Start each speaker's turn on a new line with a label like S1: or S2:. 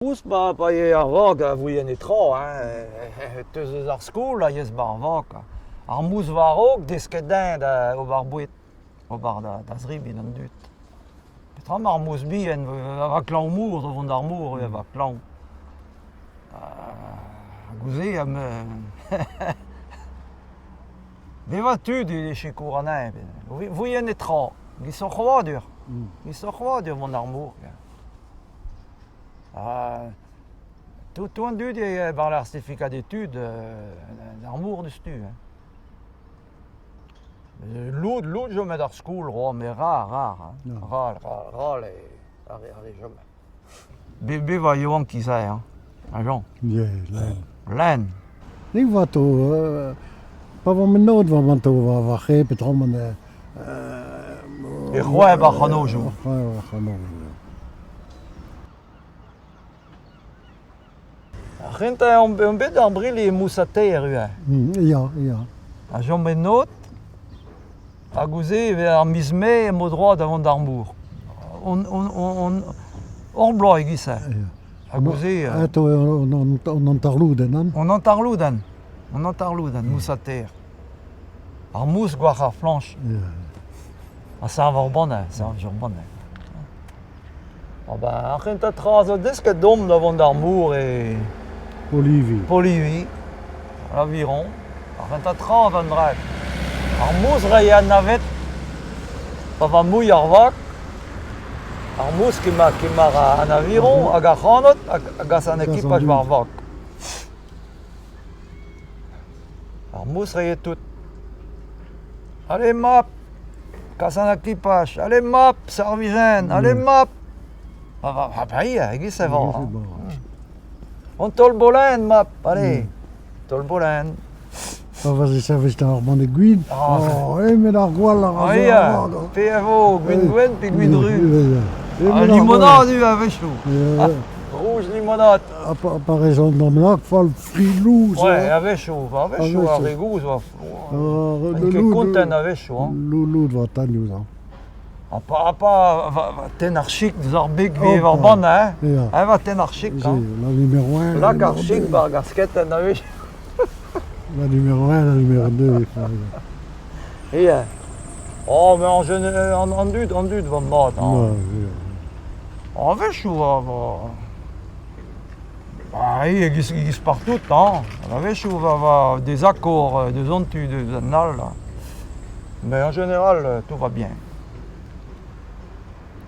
S1: moes ba je vag vous en trop hein teus ar skol a yes bar vag ar moes var ok deskedin o bar bouet o bar da zrib in an dut petra mar moes bi en va klañ mour o vont ar mour va klañ gouze am Deva tu de chez Couranin. Vous y en êtes trop. Ils sont croix-durs. Ils sont croix-durs, mon amour. Tout un dû par leur certificat d'études, l'amour de stu. L'autre, je mets dans la school, mais rare. Rare, les jamais. Bébé va y avoir qui c'est, hein? Agent. Len.
S2: Ik wat pa van mijn nood van to van gepen trommen.
S1: Ik gooi bij Hanojo. Rint un bit en brille moussater.
S2: Ja.
S1: A Jean met note. A gouzé vers mismé et mot droit d'avant d'Armour. On bloy gissa. A gouzé.
S2: On entarlouden dan.
S1: On entarlouden moussater. Ar mousse gwach ar flanche. A sa var bonne, Ba, rint a traz o desket dom d'avant d'Armour et Polivi, l'aviron. Rint a traz an dret. Ar mousse rei an navet, pa va mouille ar vak. Ar mousse ki mar an aviron hag ar c'hanot hag as an ekipaj war vak. Ar mousse rei tout. Allez map, kas an ekipaj. Allez map, Sarvigen. Allez map. Pa ia, egis evan. On tol bolen map, allez. Tol bolen.
S2: Dat was de service daar man de Gwyn. Met haar gwal ar
S1: Aia, PFO, Gwyn, puis Gwyn Ru. Limonade du avec chou. Rouge limonade.
S2: Par exemple, dans le lac, fall frilou.
S1: Ouais, avec chaud, à Régou, que content avec chaud.
S2: Loulou va tannou ça.
S1: Pas tenarchique, des arbig, vi var bon, hein. Elle va tenarchique, hein.
S2: La numéro 1.
S1: La garchique, bar gasket, avec
S2: La numéro 1, la numéro 2.
S1: Et oh, mais en général, en dud, va mort. En fait, je il se partout, hein. En fait, je des accords, des ondes, des annales. Mais en général, tout va bien.